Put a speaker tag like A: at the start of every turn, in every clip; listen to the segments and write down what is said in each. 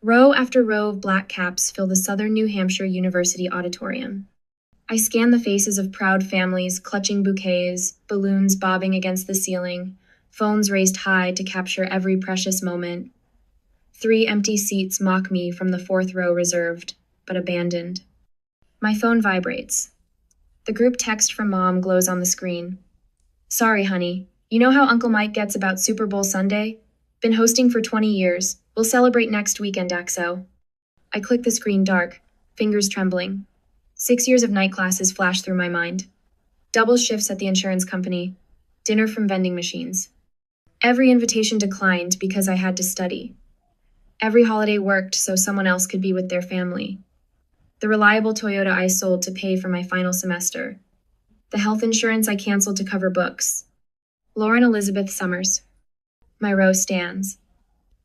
A: Row after row of black caps fill the Southern New Hampshire University auditorium. I scan the faces of proud families clutching bouquets, balloons bobbing against the ceiling, phones raised high to capture every precious moment. 3 empty seats mock me from the 4th row reserved, but abandoned. My phone vibrates. The group text from Mom glows on the screen. Sorry, honey. You know how Uncle Mike gets about Super Bowl Sunday? Been hosting for 20 years. We'll celebrate next weekend, XO. I click the screen dark, fingers trembling. 6 years of night classes flash through my mind. Double shifts at the insurance company. Dinner from vending machines. Every invitation declined because I had to study. Every holiday worked so someone else could be with their family. The reliable Toyota I sold to pay for my final semester. The health insurance I canceled to cover books. Lauren Elizabeth Summers. My row stands.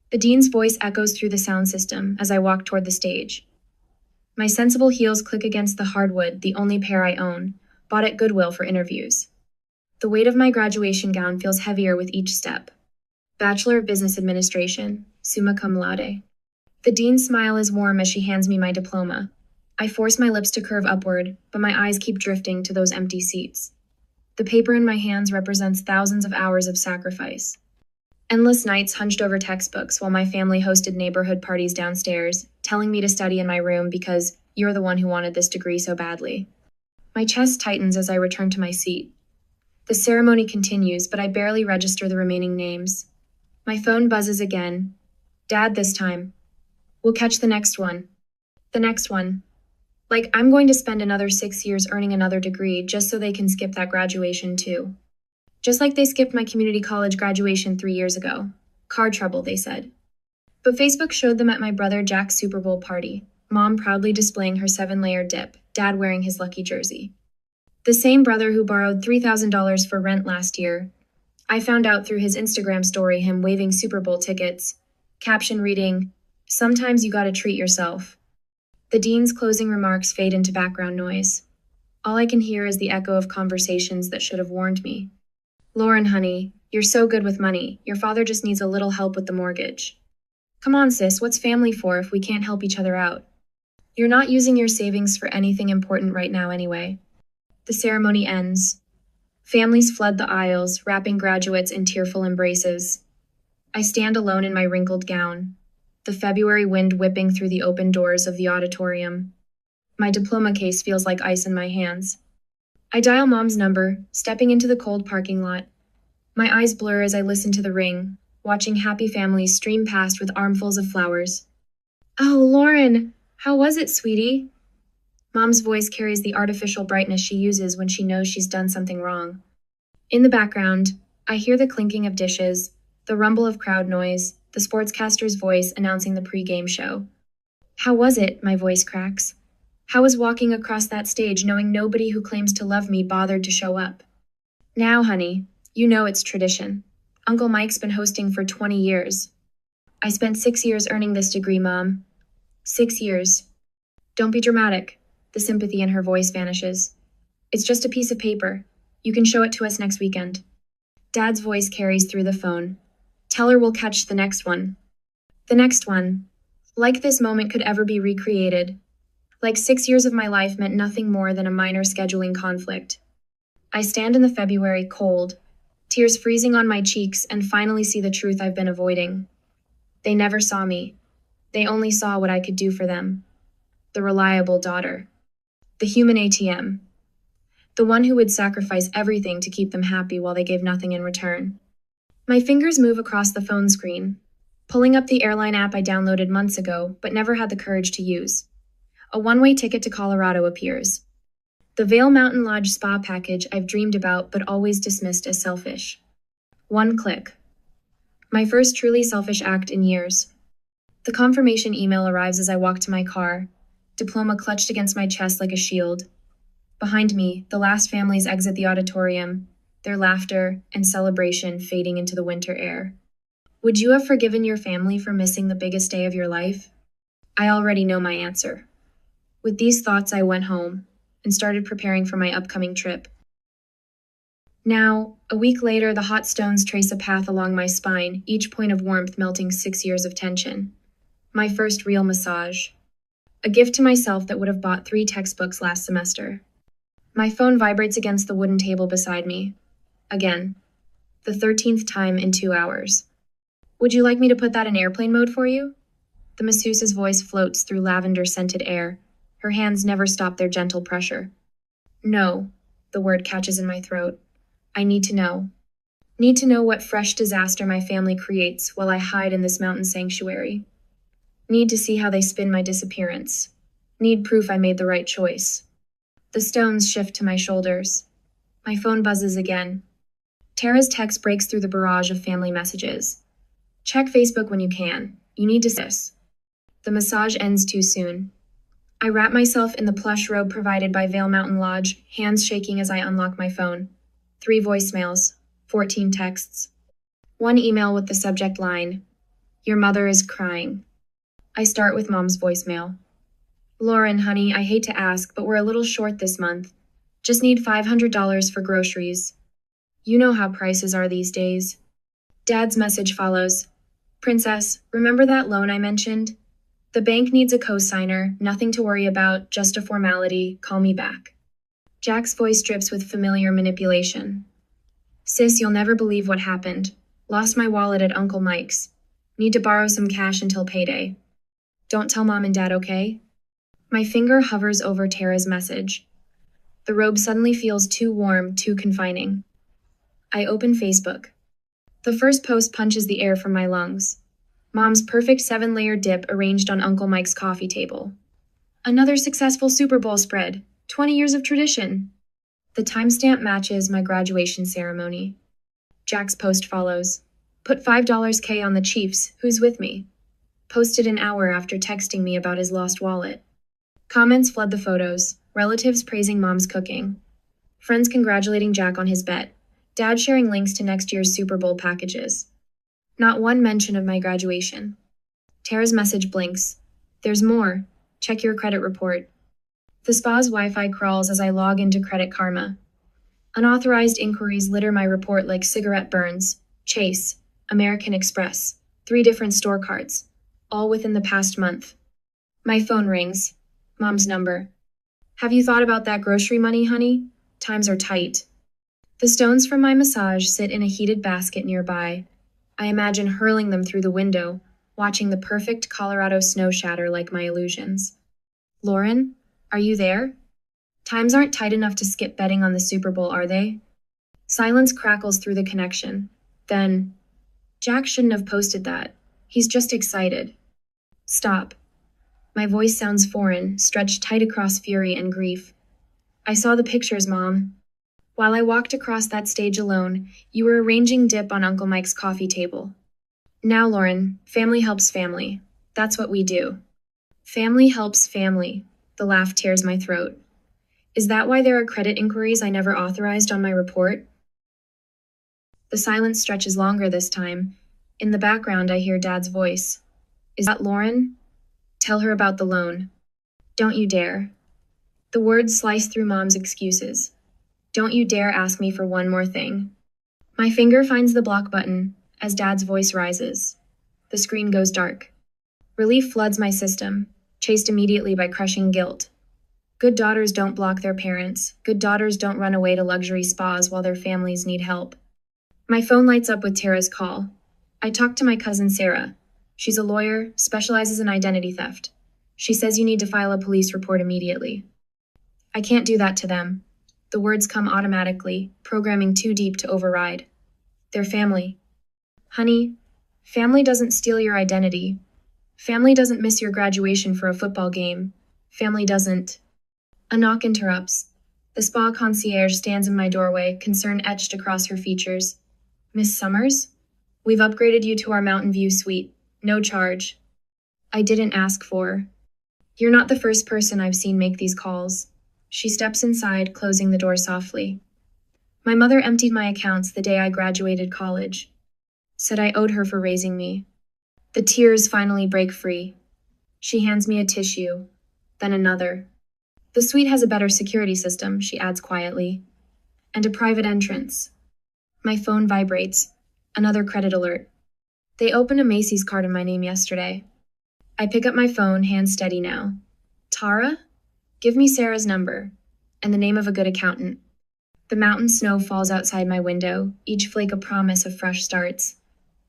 A: The dean's voice echoes through the sound system as I walk toward the stage. My sensible heels click against the hardwood, the only pair I own, bought at Goodwill for interviews. The weight of my graduation gown feels heavier with each step. Bachelor of Business Administration, summa cum laude. The dean's smile is warm as she hands me my diploma. I force my lips to curve upward, but my eyes keep drifting to those empty seats. The paper in my hands represents thousands of hours of sacrifice. Endless nights hunched over textbooks while my family hosted neighborhood parties downstairs, telling me to study in my room because you're the one who wanted this degree so badly. My chest tightens as I return to my seat. The ceremony continues, but I barely register the remaining names. My phone buzzes again. Dad this time. We'll catch the next one. The next one. Like, I'm going to spend another 6 years earning another degree just so they can skip that graduation too. Just like they skipped my community college graduation 3 years ago. Car trouble, they said. But Facebook showed them at my brother Jack's Super Bowl party, Mom proudly displaying her 7-layer dip, Dad wearing his lucky jersey. The same brother who borrowed $3,000 for rent last year. I found out through his Instagram story him waving Super Bowl tickets, caption reading, "Sometimes you gotta treat yourself." The dean's closing remarks fade into background noise. All I can hear is the echo of conversations that should have warned me. Lauren, honey, you're so good with money. Your father just needs a little help with the mortgage. Come on, sis, what's family for if we can't help each other out? You're not using your savings for anything important right now anyway. The ceremony ends. Families flood the aisles, wrapping graduates in tearful embraces. I stand alone in my wrinkled gown, the February wind whipping through the open doors of the auditorium. My diploma case feels like ice in my hands. I dial Mom's number, stepping into the cold parking lot. My eyes blur as I listen to the ring, watching happy families stream past with armfuls of flowers. Oh, Lauren, how was it, sweetie? Mom's voice carries the artificial brightness she uses when she knows she's done something wrong. In the background, I hear the clinking of dishes, the rumble of crowd noise, the sportscaster's voice announcing the pre-game show. How was it? My voice cracks. How was walking across that stage knowing nobody who claims to love me bothered to show up? Now, honey, you know it's tradition. Uncle Mike's been hosting for 20 years. I spent 6 years earning this degree, Mom. 6 years. Don't be dramatic. The sympathy in her voice vanishes. It's just a piece of paper. You can show it to us next weekend. Dad's voice carries through the phone. Tell her we'll catch the next one. The next one. Like this moment could ever be recreated. Like 6 years of my life meant nothing more than a minor scheduling conflict. I stand in the February cold, tears freezing on my cheeks, and finally see the truth I've been avoiding. They never saw me. They only saw what I could do for them. The reliable daughter. The human ATM. The one who would sacrifice everything to keep them happy while they gave nothing in return. My fingers move across the phone screen, pulling up the airline app I downloaded months ago but never had the courage to use. A one-way ticket to Colorado appears. The Vail Mountain Lodge spa package I've dreamed about but always dismissed as selfish. One click. My first truly selfish act in years. The confirmation email arrives as I walk to my car, diploma clutched against my chest like a shield. Behind me, the last families exit the auditorium, their laughter and celebration fading into the winter air. Would you have forgiven your family for missing the biggest day of your life? I already know my answer. With these thoughts, I went home and started preparing for my upcoming trip. Now, a week later, the hot stones trace a path along my spine, each point of warmth melting 6 years of tension. My first real massage. A gift to myself that would have bought 3 textbooks last semester. My phone vibrates against the wooden table beside me. Again. The 13th time in 2 hours. Would you like me to put that in airplane mode for you? The masseuse's voice floats through lavender-scented air. Her hands never stop their gentle pressure. No, the word catches in my throat. I need to know. Need to know what fresh disaster my family creates while I hide in this mountain sanctuary. Need to see how they spin my disappearance. Need proof I made the right choice. The stones shift to my shoulders. My phone buzzes again. Tara's text breaks through the barrage of family messages. Check Facebook when you can. You need to see this. The massage ends too soon. I wrap myself in the plush robe provided by Vale Mountain Lodge, hands shaking as I unlock my phone. 3 voicemails, 14 texts. 1 email with the subject line, "Your mother is crying." I start with Mom's voicemail. "Lauren, honey, I hate to ask, but we're a little short this month. Just need $500 for groceries. You know how prices are these days." Dad's message follows. "Princess, remember that loan I mentioned? The bank needs a co-signer, nothing to worry about, just a formality, call me back." Jack's voice drips with familiar manipulation. "Sis, you'll never believe what happened. Lost my wallet at Uncle Mike's. Need to borrow some cash until payday. Don't tell Mom and Dad, okay?" My finger hovers over Tara's message. The robe suddenly feels too warm, too confining. I open Facebook. The first post punches the air from my lungs. Mom's perfect 7-layer dip arranged on Uncle Mike's coffee table. Another successful Super Bowl spread. 20 years of tradition. The timestamp matches my graduation ceremony. Jack's post follows. Put $5K on the Chiefs. Who's with me? Posted an hour after texting me about his lost wallet. Comments flood the photos. Relatives praising Mom's cooking. Friends congratulating Jack on his bet. Dad sharing links to next year's Super Bowl packages. Not one mention of my graduation. Tara's message blinks. There's more. Check your credit report. The spa's Wi-Fi crawls as I log into Credit Karma. Unauthorized inquiries litter my report like cigarette burns. Chase, American Express, 3 different store cards, all within the past month. My phone rings. Mom's number. "Have you thought about that grocery money, honey? Times are tight." The stones from my massage sit in a heated basket nearby. I imagine hurling them through the window, watching the perfect Colorado snow shatter like my illusions. "Lauren, are you there? Times aren't tight enough to skip betting on the Super Bowl, are they?" Silence crackles through the connection. Then, "Jack shouldn't have posted that. He's just excited." Stop. My voice sounds foreign, stretched tight across fury and grief. "I saw the pictures, Mom. While I walked across that stage alone, you were arranging dip on Uncle Mike's coffee table. Now, Lauren, family helps family. That's what we do." Family helps family. The laugh tears my throat. Is that why there are credit inquiries I never authorized on my report? The silence stretches longer this time. In the background, I hear Dad's voice. "Is that Lauren? Tell her about the loan. Don't you dare." The words slice through Mom's excuses. "Don't you dare ask me for one more thing." My finger finds the block button as Dad's voice rises. The screen goes dark. Relief floods my system, chased immediately by crushing guilt. Good daughters don't block their parents. Good daughters don't run away to luxury spas while their families need help. My phone lights up with Tara's call. I talk to my cousin Sarah. She's a lawyer, specializes in identity theft. She says you need to file a police report immediately. I can't do that to them. The words come automatically, programming too deep to override. They're family. Honey, family doesn't steal your identity. Family doesn't miss your graduation for a football game. Family doesn't. A knock interrupts. The spa concierge stands in my doorway, concern etched across her features. "Miss Summers? We've upgraded you to our Mountain View suite. No charge." I didn't ask for. "You're not the first person I've seen make these calls." She steps inside, closing the door softly. "My mother emptied my accounts the day I graduated college. Said I owed her for raising me." The tears finally break free. She hands me a tissue, then another. "The suite has a better security system," she adds quietly, "and a private entrance." My phone vibrates. Another credit alert. "They opened a Macy's card in my name yesterday." I pick up my phone, hand steady now. Tara? Give me Sarah's number. And the name of a good accountant. The mountain snow falls outside my window, each flake a promise of fresh starts.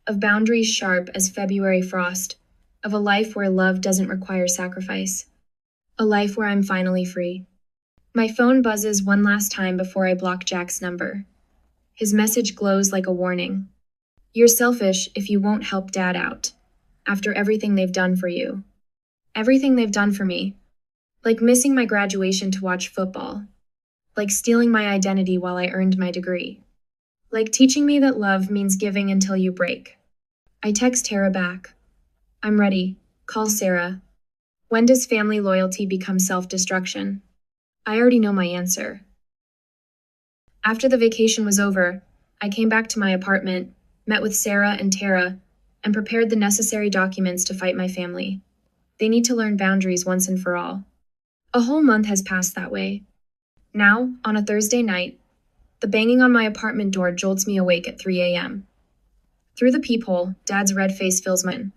A: Of boundaries sharp as February frost. Of a life where love doesn't require sacrifice. A life where I'm finally free. My phone buzzes one last time before I block Jack's number. His message glows like a warning. You're selfish if you won't help Dad out. After everything they've done for you. Everything they've done for me. Like missing my graduation to watch football. Like stealing my identity while I earned my degree. Like teaching me that love means giving until you break. I text Tara back. I'm ready. Call Sarah. When does family loyalty become self-destruction? I already know my answer. After the vacation was over, I came back to my apartment, met with Sarah and Tara, and prepared the necessary documents to fight my family. They need to learn boundaries once and for all. A whole month has passed that way. Now, on a Thursday night, the banging on my apartment door jolts me awake at 3 a.m. Through the peephole, Dad's red face fills mine.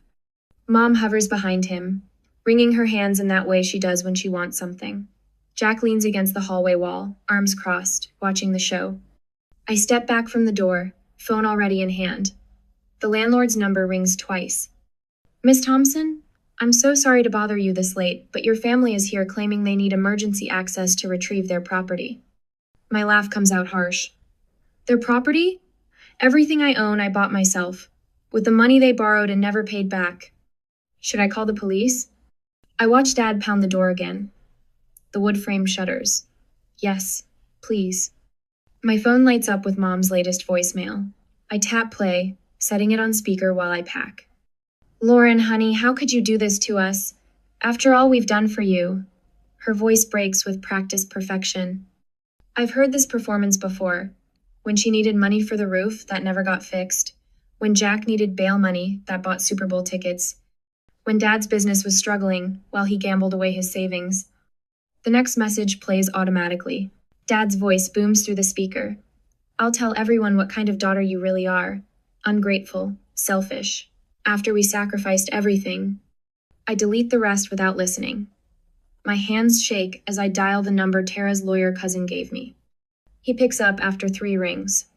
A: Mom hovers behind him, wringing her hands in that way she does when she wants something. Jack leans against the hallway wall, arms crossed, watching the show. I step back from the door, phone already in hand. The landlord's number rings twice. Miss Thompson? I'm so sorry to bother you this late, but your family is here claiming they need emergency access to retrieve their property. My laugh comes out harsh. Their property? Everything I own I bought myself, with the money they borrowed and never paid back. Should I call the police? I watch Dad pound the door again. The wood frame shudders. Yes, please. My phone lights up with Mom's latest voicemail. I tap play, setting it on speaker while I pack. Lauren, honey, how could you do this to us? After all we've done for you. Her voice breaks with practiced perfection. I've heard this performance before. When she needed money for the roof, that never got fixed. When Jack needed bail money, that bought Super Bowl tickets. When Dad's business was struggling, while he gambled away his savings. The next message plays automatically. Dad's voice booms through the speaker. I'll tell everyone what kind of daughter you really are. Ungrateful, selfish. After we sacrificed everything. I delete the rest without listening. My hands shake as I dial the number Tara's lawyer cousin gave me. He picks up after 3 rings.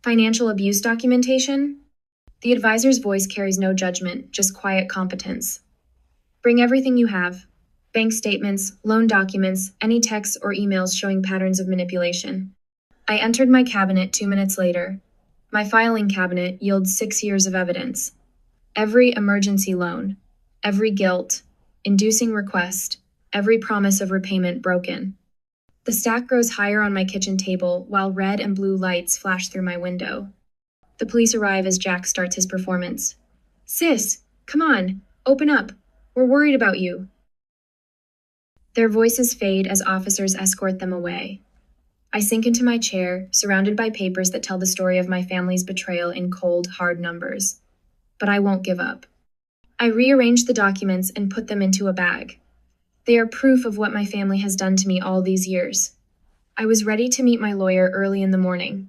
A: Financial abuse documentation? The advisor's voice carries no judgment, just quiet competence. Bring everything you have. Bank statements, loan documents, any texts or emails showing patterns of manipulation. I entered my cabinet 2 minutes later. My filing cabinet yields 6 years of evidence. Every emergency loan, every guilt, inducing request, every promise of repayment broken. The stack grows higher on my kitchen table while red and blue lights flash through my window. The police arrive as Jack starts his performance. Sis, come on, open up. We're worried about you. Their voices fade as officers escort them away. I sink into my chair, surrounded by papers that tell the story of my family's betrayal in cold, hard numbers. But I won't give up. I rearrange the documents and put them into a bag. They are proof of what my family has done to me all these years. I was ready to meet my lawyer early in the morning.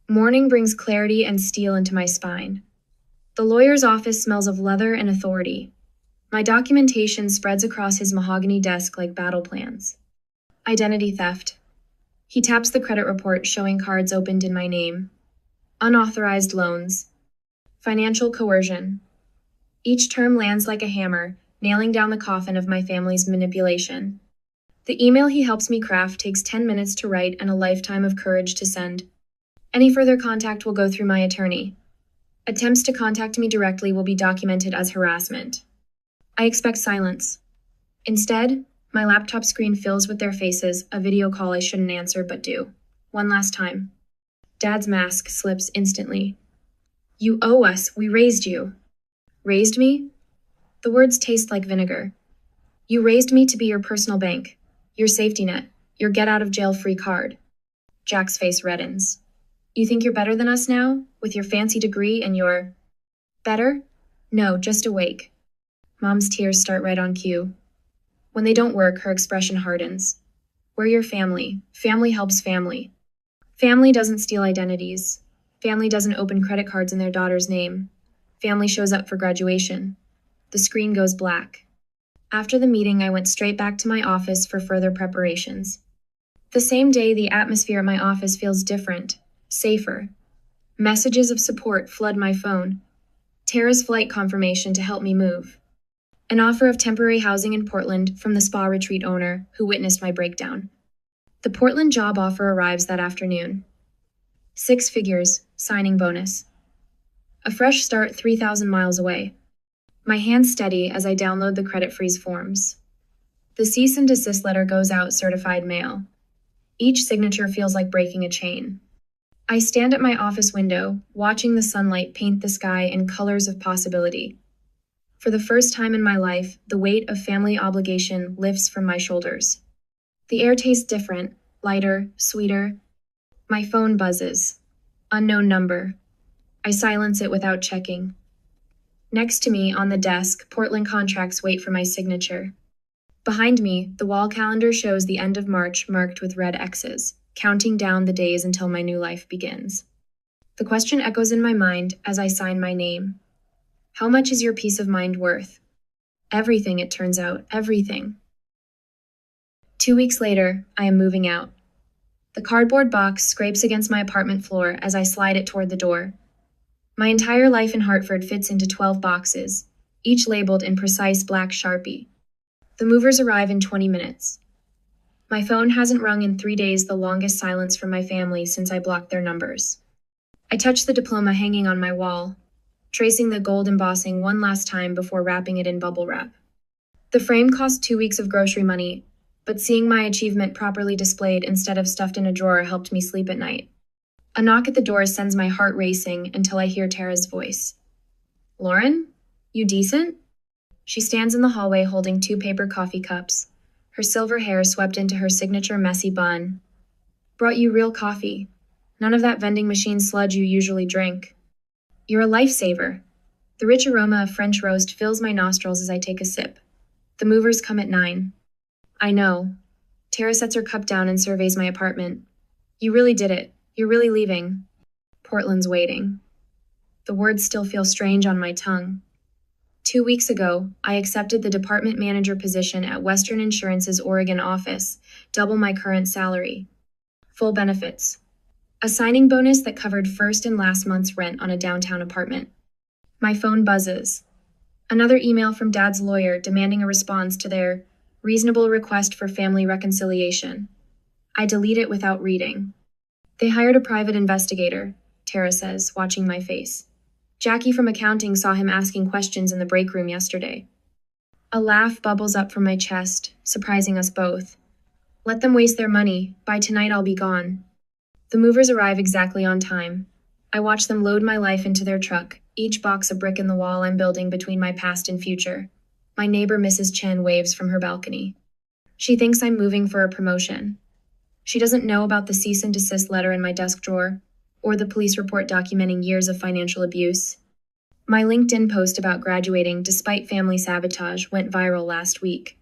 A: Morning brings clarity and steel into my spine. The lawyer's office smells of leather and authority. My documentation spreads across his mahogany desk like battle plans. Identity theft. He taps the credit report showing cards opened in my name. Unauthorized loans. Financial coercion. Each term lands like a hammer, nailing down the coffin of my family's manipulation. The email he helps me craft takes 10 minutes to write and a lifetime of courage to send. Any further contact will go through my attorney. Attempts to contact me directly will be documented as harassment. I expect silence. Instead, my laptop screen fills with their faces, a video call I shouldn't answer but do. One last time. Dad's mask slips instantly. You owe us. We raised you. Raised me? The words taste like vinegar. You raised me to be your personal bank, your safety net, your get-out-of-jail-free card. Jack's face reddens. You think you're better than us now, with your fancy degree and your... Better? No, just awake. Mom's tears start right on cue. When they don't work, her expression hardens. We're your family. Family helps family. Family doesn't steal identities. Family doesn't open credit cards in their daughter's name. Family shows up for graduation. The screen goes black. After the meeting, I went straight back to my office for further preparations. The same day, the atmosphere at my office feels different, safer. Messages of support flood my phone. Tara's flight confirmation to help me move. An offer of temporary housing in Portland from the spa retreat owner who witnessed my breakdown. The Portland job offer arrives that afternoon. 6 figures, signing bonus. A fresh start 3,000 miles away. My hands steady as I download the credit freeze forms. The cease and desist letter goes out certified mail. Each signature feels like breaking a chain. I stand at my office window, watching the sunlight paint the sky in colors of possibility. For the first time in my life, the weight of family obligation lifts from my shoulders. The air tastes different, lighter, sweeter. My phone buzzes. Unknown number. I silence it without checking. Next to me, on the desk, Portland contracts wait for my signature. Behind me, the wall calendar shows the end of March marked with red X's, counting down the days until my new life begins. The question echoes in my mind as I sign my name. How much is your peace of mind worth? Everything, it turns out, everything. 2 weeks later, I am moving out. The cardboard box scrapes against my apartment floor as I slide it toward the door. My entire life in Hartford fits into 12 boxes, each labeled in precise black Sharpie. The movers arrive in 20 minutes. My phone hasn't rung in 3 days, the longest silence from my family since I blocked their numbers. I touch the diploma hanging on my wall, tracing the gold embossing one last time before wrapping it in bubble wrap. The frame cost 2 weeks of grocery money, but seeing my achievement properly displayed instead of stuffed in a drawer helped me sleep at night. A knock at the door sends my heart racing until I hear Tara's voice. Lauren? You decent? She stands in the hallway holding 2 paper coffee cups, her silver hair swept into her signature messy bun. Brought you real coffee. None of that vending machine sludge you usually drink. You're a lifesaver. The rich aroma of French roast fills my nostrils as I take a sip. The movers come at 9. I know. Tara sets her cup down and surveys my apartment. You really did it. You're really leaving. Portland's waiting. The words still feel strange on my tongue. 2 weeks ago, I accepted the department manager position at Western Insurance's Oregon office, double my current salary. Full benefits. A signing bonus that covered first and last month's rent on a downtown apartment. My phone buzzes. Another email from Dad's lawyer demanding a response to their reasonable request for family reconciliation. I delete it without reading. They hired a private investigator, Tara says, watching my face. Jackie from accounting saw him asking questions in the break room yesterday. A laugh bubbles up from my chest, surprising us both. Let them waste their money. By tonight I'll be gone. The movers arrive exactly on time. I watch them load my life into their truck, each box a brick in the wall I'm building between my past and future. My neighbor Mrs. Chen waves from her balcony. She thinks I'm moving for a promotion. She doesn't know about the cease and desist letter in my desk drawer, or the police report documenting years of financial abuse. My LinkedIn post about graduating despite family sabotage went viral last week.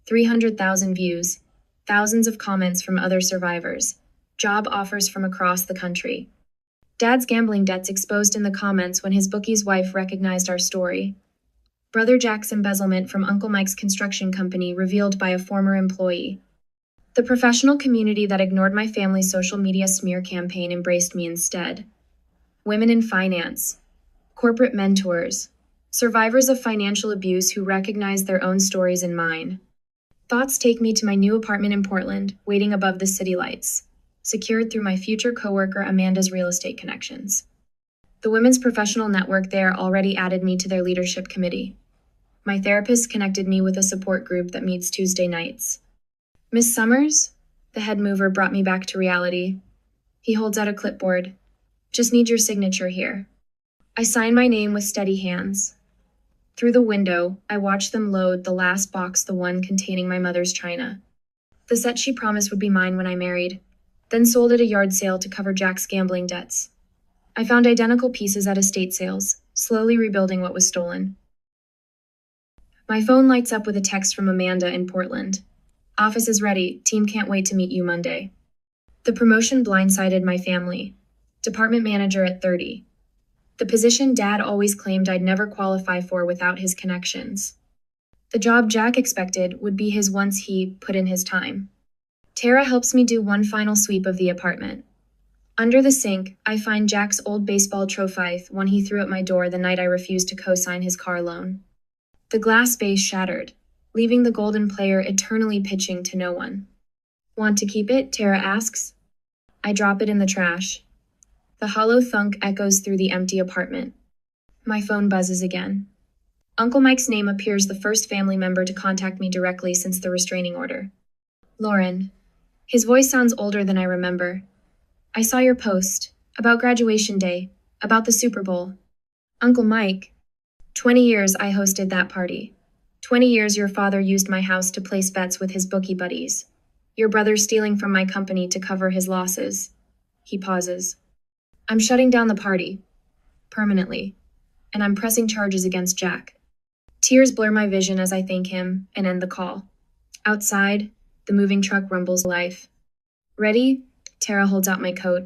A: 300,000 views, thousands of comments from other survivors, job offers from across the country. Dad's gambling debts exposed in the comments when his bookie's wife recognized our story. Brother Jack's embezzlement from Uncle Mike's construction company revealed by a former employee. The professional community that ignored my family's social media smear campaign embraced me instead. Women in finance, corporate mentors, survivors of financial abuse who recognized their own stories in mine. Thoughts take me to my new apartment in Portland, waiting above the city lights, secured through my future coworker Amanda's real estate connections. The women's professional network there already added me to their leadership committee. My therapist connected me with a support group that meets Tuesday nights. Miss Summers, the head mover, brought me back to reality. He holds out a clipboard. Just need your signature here. I sign my name with steady hands. Through the window, I watch them load the last box, the one containing my mother's china. The set she promised would be mine when I married, then sold at a yard sale to cover Jack's gambling debts. I found identical pieces at estate sales, slowly rebuilding what was stolen. My phone lights up with a text from Amanda in Portland. Office is ready. Team can't wait to meet you Monday. The promotion blindsided my family. Department manager at 30. The position Dad always claimed I'd never qualify for without his connections. The job Jack expected would be his once he put in his time. Tara helps me do one final sweep of the apartment. Under the sink, I find Jack's old baseball trophy, one he threw at my door the night I refused to co-sign his car loan. The glass vase shattered, leaving the golden player eternally pitching to no one. Want to keep it? Tara asks. I drop it in the trash. The hollow thunk echoes through the empty apartment. My phone buzzes again. Uncle Mike's name appears the first family member to contact me directly since the restraining order. Lauren. His voice sounds older than I remember. I saw your post. About graduation day. About the Super Bowl. Uncle Mike. 20 years I hosted that party. 20 years your father used my house to place bets with his bookie buddies. Your brother stealing from my company to cover his losses. He pauses. I'm shutting down the party. Permanently. And I'm pressing charges against Jack. Tears blur my vision as I thank him and end the call. Outside, the moving truck rumbles life. Ready? Tara holds out my coat.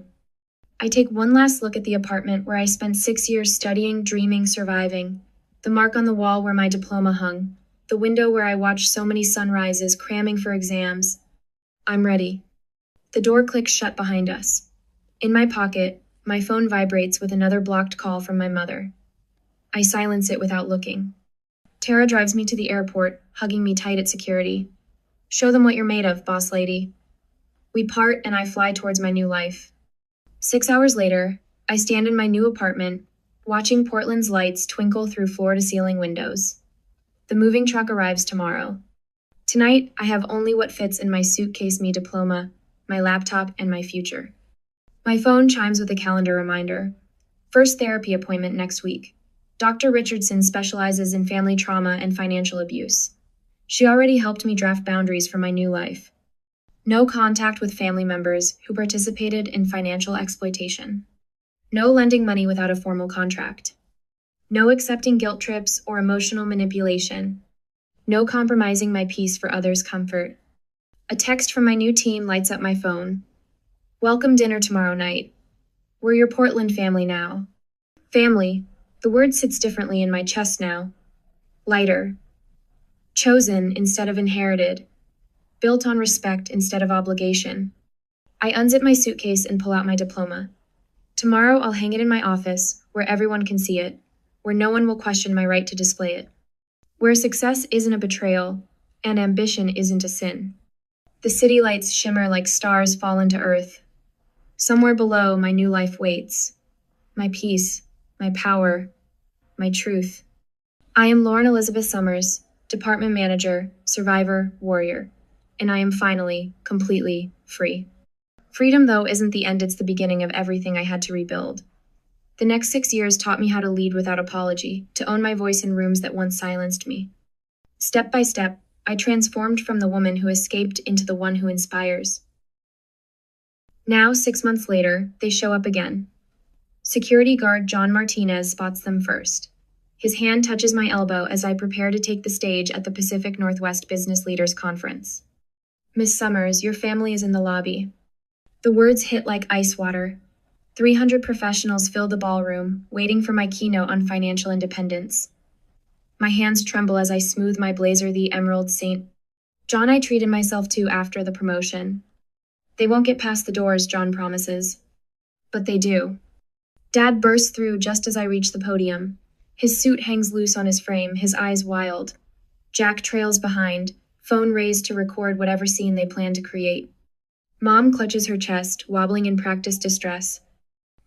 A: I take one last look at the apartment where I spent 6 years studying, dreaming, surviving. The mark on the wall where my diploma hung. The window where I watched so many sunrises, cramming for exams. I'm ready. The door clicks shut behind us. In my pocket, my phone vibrates with another blocked call from my mother. I silence it without looking. Tara drives me to the airport, hugging me tight at security. Show them what you're made of, boss lady. We part and I fly towards my new life. 6 hours later, I stand in my new apartment, watching Portland's lights twinkle through floor-to-ceiling windows. The moving truck arrives tomorrow. Tonight, I have only what fits in my suitcase me diploma, my laptop, and my future. My phone chimes with a calendar reminder. First therapy appointment next week. Dr. Richardson specializes in family trauma and financial abuse. She already helped me draft boundaries for my new life. No contact with family members who participated in financial exploitation. No lending money without a formal contract. No accepting guilt trips or emotional manipulation. No compromising my peace for others' comfort. A text from my new team lights up my phone. Welcome dinner tomorrow night. We're your Portland family now. Family. The word sits differently in my chest now. Lighter. Chosen instead of inherited. Built on respect instead of obligation. I unzip my suitcase and pull out my diploma. Tomorrow I'll hang it in my office, where everyone can see it, where no one will question my right to display it. Where success isn't a betrayal, and ambition isn't a sin. The city lights shimmer like stars fall into earth. Somewhere below, my new life waits. My peace, my power, my truth. I am Lauren Elizabeth Summers, department manager, survivor, warrior, and I am finally, completely free. Freedom, though, isn't the end, it's the beginning of everything I had to rebuild. The next 6 years taught me how to lead without apology, to own my voice in rooms that once silenced me. Step by step, I transformed from the woman who escaped into the one who inspires. Now, 6 months later, they show up again. Security guard John Martinez spots them first. His hand touches my elbow as I prepare to take the stage at the Pacific Northwest Business Leaders Conference. Miss Summers, your family is in the lobby. The words hit like ice water. 300 professionals fill the ballroom, waiting for my keynote on financial independence. My hands tremble as I smooth my blazer, the Emerald Saint. John I treated myself to after the promotion. They won't get past the doors, John promises. But they do. Dad bursts through just as I reach the podium. His suit hangs loose on his frame, his eyes wild. Jack trails behind, phone raised to record whatever scene they plan to create. Mom clutches her chest, wobbling in practiced distress.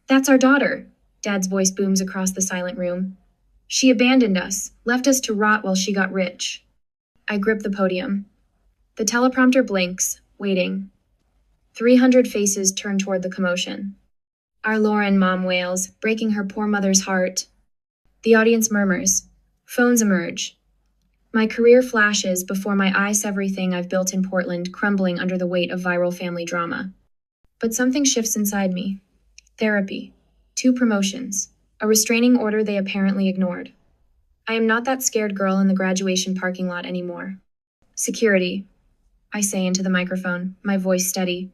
A: That's our daughter, Dad's voice booms across the silent room. She abandoned us, left us to rot while she got rich. I grip the podium. The teleprompter blinks, waiting. 300 faces turn toward the commotion. Our Lauren, Mom wails, breaking her poor mother's heart. The audience murmurs. Phones emerge. My career flashes before my eyes, everything I've built in Portland crumbling under the weight of viral family drama. But something shifts inside me. Therapy. 2 promotions. A restraining order they apparently ignored. I am not that scared girl in the graduation parking lot anymore. Security. I say into the microphone, my voice steady.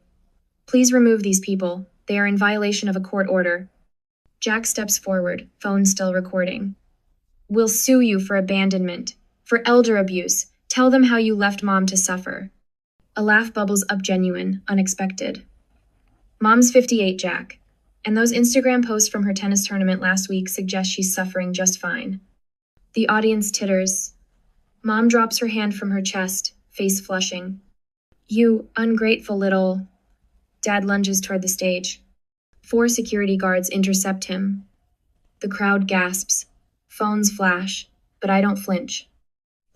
A: Please remove these people. They are in violation of a court order. Jack steps forward, phone still recording. We'll sue you for abandonment. For elder abuse, tell them how you left Mom to suffer. A laugh bubbles up, genuine, unexpected. Mom's 58, Jack. And those Instagram posts from her tennis tournament last week suggest she's suffering just fine. The audience titters. Mom drops her hand from her chest, face flushing. You ungrateful little... Dad lunges toward the stage. 4 security guards intercept him. The crowd gasps. Phones flash, but I don't flinch.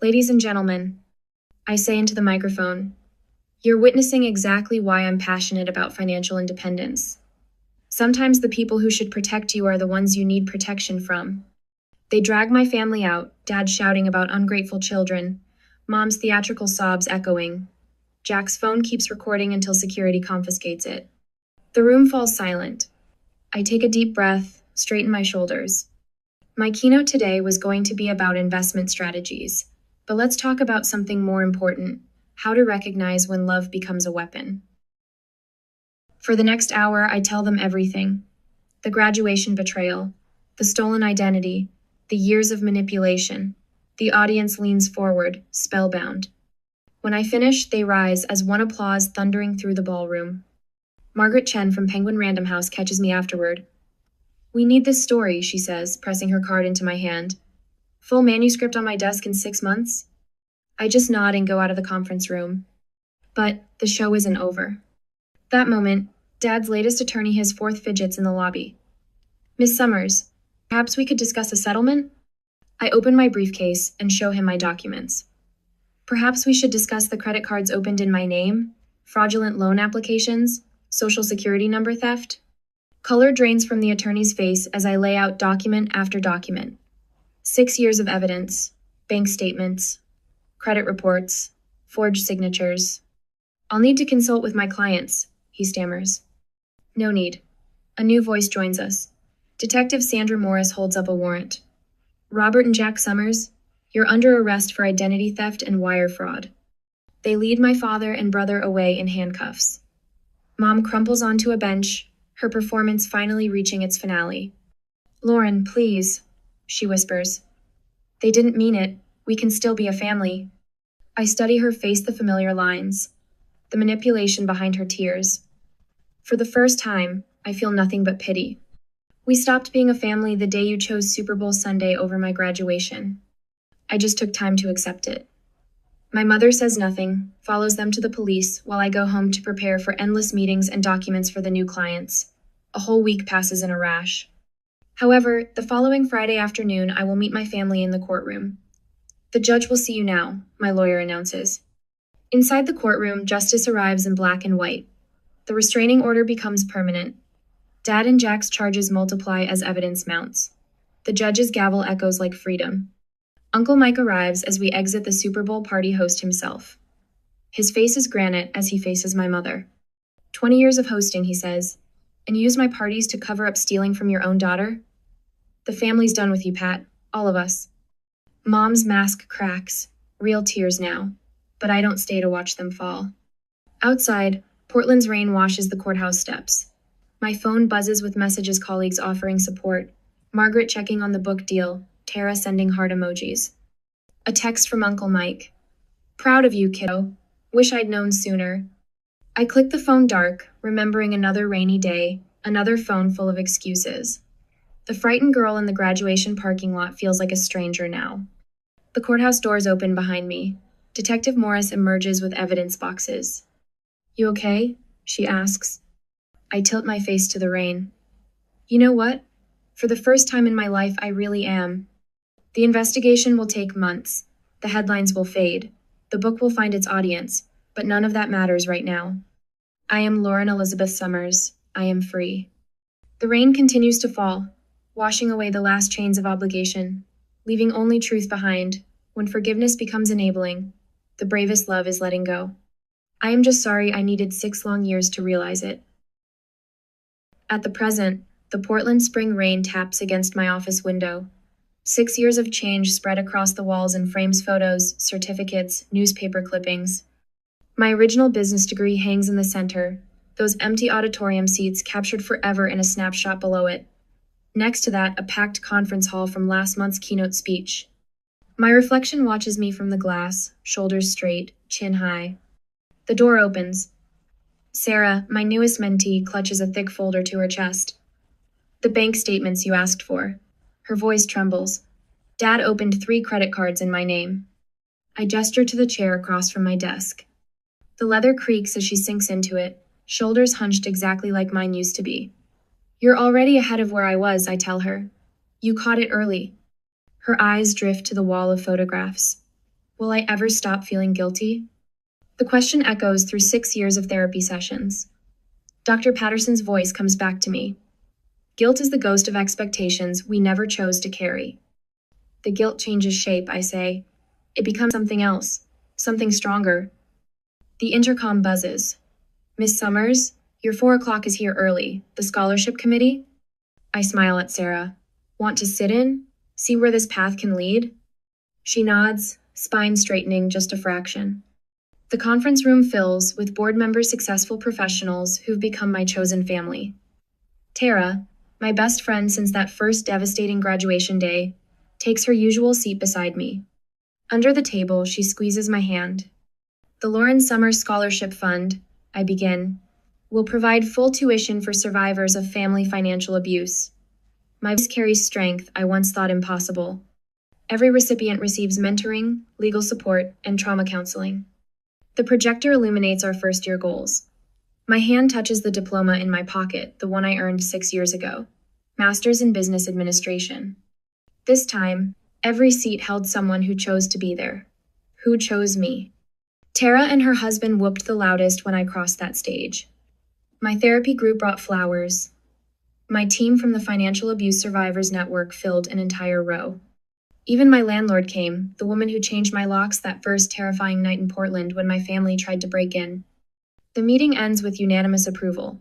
A: Ladies and gentlemen, I say into the microphone, you're witnessing exactly why I'm passionate about financial independence. Sometimes the people who should protect you are the ones you need protection from. They drag my family out, Dad shouting about ungrateful children, Mom's theatrical sobs echoing. Jack's phone keeps recording until security confiscates it. The room falls silent. I take a deep breath, straighten my shoulders. My keynote today was going to be about investment strategies, but let's talk about something more important, how to recognize when love becomes a weapon. For the next hour, I tell them everything. The graduation betrayal, the stolen identity, the years of manipulation. The audience leans forward, spellbound. When I finish, they rise as one applause thundering through the ballroom. Margaret Chen from Penguin Random House catches me afterward. We need this story, she says, pressing her card into my hand. Full manuscript on my desk in 6 months? I just nod and go out of the conference room. But the show isn't over. That moment, Dad's latest attorney has 4th fidgets in the lobby. Miss Summers, perhaps we could discuss a settlement? I open my briefcase and show him my documents. Perhaps we should discuss the credit cards opened in my name, fraudulent loan applications, social security number theft. Color drains from the attorney's face as I lay out document after document. 6 years of evidence, bank statements, credit reports, forged signatures. I'll need to consult with my clients, he stammers. No need. A new voice joins us. Detective Sandra Morris holds up a warrant. Robert and Jack Summers, you're under arrest for identity theft and wire fraud. They lead my father and brother away in handcuffs. Mom crumples onto a bench, her performance finally reaching its finale. Lauren, please, she whispers. They didn't mean it. We can still be a family. I study her face, the familiar lines, the manipulation behind her tears. For the first time, I feel nothing but pity. We stopped being a family the day you chose Super Bowl Sunday over my graduation. I just took time to accept it. My mother says nothing, follows them to the police while I go home to prepare for endless meetings and documents for the new clients. A whole week passes in a rash. However, the following Friday afternoon, I will meet my family in the courtroom. The judge will see you now, my lawyer announces. Inside the courtroom, justice arrives in black and white. The restraining order becomes permanent. Dad and Jack's charges multiply as evidence mounts. The judge's gavel echoes like freedom. Uncle Mike arrives as we exit the Super Bowl party host himself. His face is granite as he faces my mother. 20 years of hosting, he says, and you use my parties to cover up stealing from your own daughter? The family's done with you, Pat. All of us. Mom's mask cracks. Real tears now. But I don't stay to watch them fall. Outside, Portland's rain washes the courthouse steps. My phone buzzes with messages, colleagues offering support. Margaret checking on the book deal. Tara sending heart emojis. A text from Uncle Mike. Proud of you, kiddo. Wish I'd known sooner. I click the phone dark, remembering another rainy day, another phone full of excuses. The frightened girl in the graduation parking lot feels like a stranger now. The courthouse doors open behind me. Detective Morris emerges with evidence boxes. You okay? She asks. I tilt my face to the rain. You know what? For the first time in my life, I really am. The investigation will take months. The headlines will fade. The book will find its audience, but none of that matters right now. I am Lauren Elizabeth Summers. I am free. The rain continues to fall, washing away the last chains of obligation, leaving only truth behind. When forgiveness becomes enabling, the bravest love is letting go. I am just sorry I needed 6 long years to realize it. At the present, the Portland spring rain taps against my office window. 6 years of change spread across the walls and frames photos, certificates, newspaper clippings. My original business degree hangs in the center, those empty auditorium seats captured forever in a snapshot below it. Next to that, a packed conference hall from last month's keynote speech. My reflection watches me from the glass, shoulders straight, chin high. The door opens. Sarah, my newest mentee, clutches a thick folder to her chest. The bank statements you asked for. Her voice trembles. Dad opened 3 credit cards in my name. I gesture to the chair across from my desk. The leather creaks as she sinks into it, shoulders hunched exactly like mine used to be. You're already ahead of where I was, I tell her. You caught it early. Her eyes drift to the wall of photographs. Will I ever stop feeling guilty? The question echoes through 6 years of therapy sessions. Dr. Patterson's voice comes back to me. Guilt is the ghost of expectations we never chose to carry. The guilt changes shape, I say. It becomes something else, something stronger. The intercom buzzes. Miss Summers, your 4 o'clock is here early. The scholarship committee? I smile at Sarah. Want to sit in? See where this path can lead? She nods, spine straightening just a fraction. The conference room fills with board members, successful professionals who've become my chosen family. Tara, my best friend since that first devastating graduation day, takes her usual seat beside me. Under the table, she squeezes my hand. The Lauren Summers Scholarship Fund, I begin, will provide full tuition for survivors of family financial abuse. My voice carries strength I once thought impossible. Every recipient receives mentoring, legal support, and trauma counseling. The projector illuminates our first-year goals. My hand touches the diploma in my pocket, the one I earned 6 years ago. Master's in Business Administration. This time, every seat held someone who chose to be there. Who chose me? Tara and her husband whooped the loudest when I crossed that stage. My therapy group brought flowers. My team from the Financial Abuse Survivors Network filled an entire row. Even my landlord came, the woman who changed my locks that first terrifying night in Portland when my family tried to break in. The meeting ends with unanimous approval.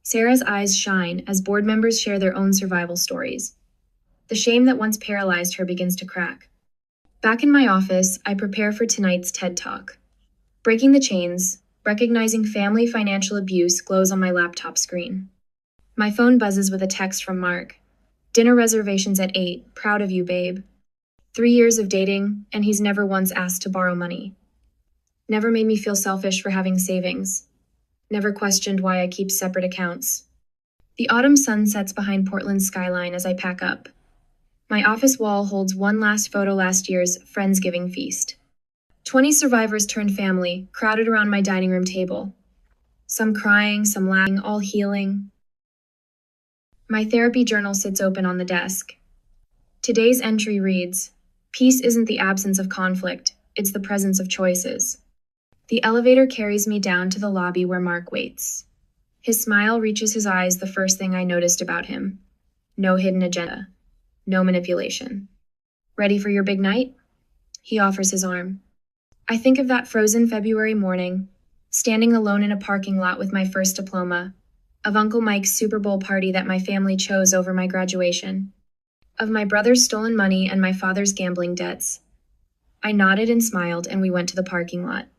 A: Sarah's eyes shine as board members share their own survival stories. The shame that once paralyzed her begins to crack. Back in my office, I prepare for tonight's TED Talk. Breaking the chains, recognizing family financial abuse glows on my laptop screen. My phone buzzes with a text from Mark. Dinner reservations at 8, proud of you, babe. 3 years of dating, and he's never once asked to borrow money. Never made me feel selfish for having savings. Never questioned why I keep separate accounts. The autumn sun sets behind Portland's skyline as I pack up. My office wall holds one last photo last year's Friendsgiving feast. 20 survivors turned family, crowded around my dining room table. Some crying, some laughing, all healing. My therapy journal sits open on the desk. Today's entry reads, "Peace isn't the absence of conflict, it's the presence of choices." The elevator carries me down to the lobby where Mark waits. His smile reaches his eyes, the first thing I noticed about him. No hidden agenda. No manipulation. Ready for your big night? He offers his arm. I think of that frozen February morning, standing alone in a parking lot with my first diploma, of Uncle Mike's Super Bowl party that my family chose over my graduation, of my brother's stolen money and my father's gambling debts. I nodded and smiled, and we went to the parking lot.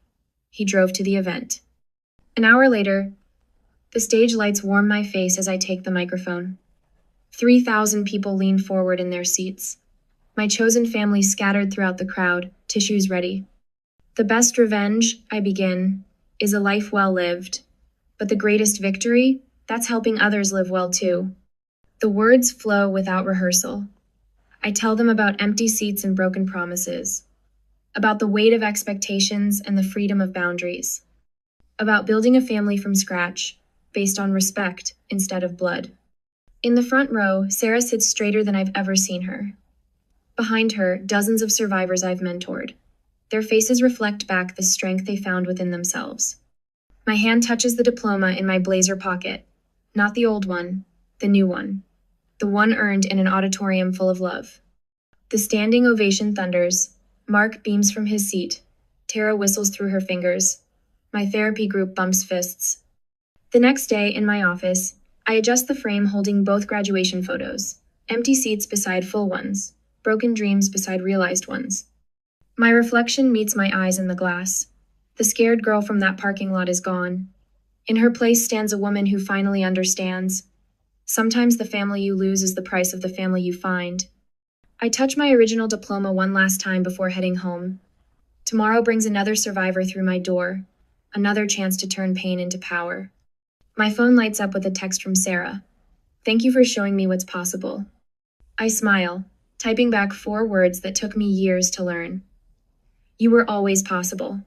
A: He drove to the event. An hour later, the stage lights warm my face as I take the microphone. 3,000 people lean forward in their seats. My chosen family scattered throughout the crowd, tissues ready. The best revenge, I begin, is a life well lived. But the greatest victory, that's helping others live well too. The words flow without rehearsal. I tell them about empty seats and broken promises, about the weight of expectations and the freedom of boundaries, about building a family from scratch, based on respect instead of blood. In the front row, Sarah sits straighter than I've ever seen her. Behind her, dozens of survivors I've mentored. Their faces reflect back the strength they found within themselves. My hand touches the diploma in my blazer pocket. Not the old one, the new one. The one earned in an auditorium full of love. The standing ovation thunders. Mark beams from his seat. Tara whistles through her fingers. My therapy group bumps fists. The next day, in my office, I adjust the frame holding both graduation photos. Empty seats beside full ones. Broken dreams beside realized ones. My reflection meets my eyes in the glass. The scared girl from that parking lot is gone. In her place stands a woman who finally understands. Sometimes the family you lose is the price of the family you find. I touch my original diploma one last time before heading home. Tomorrow brings another survivor through my door, another chance to turn pain into power. My phone lights up with a text from Sarah. Thank you for showing me what's possible. I smile, typing back 4 words that took me years to learn. You were always possible.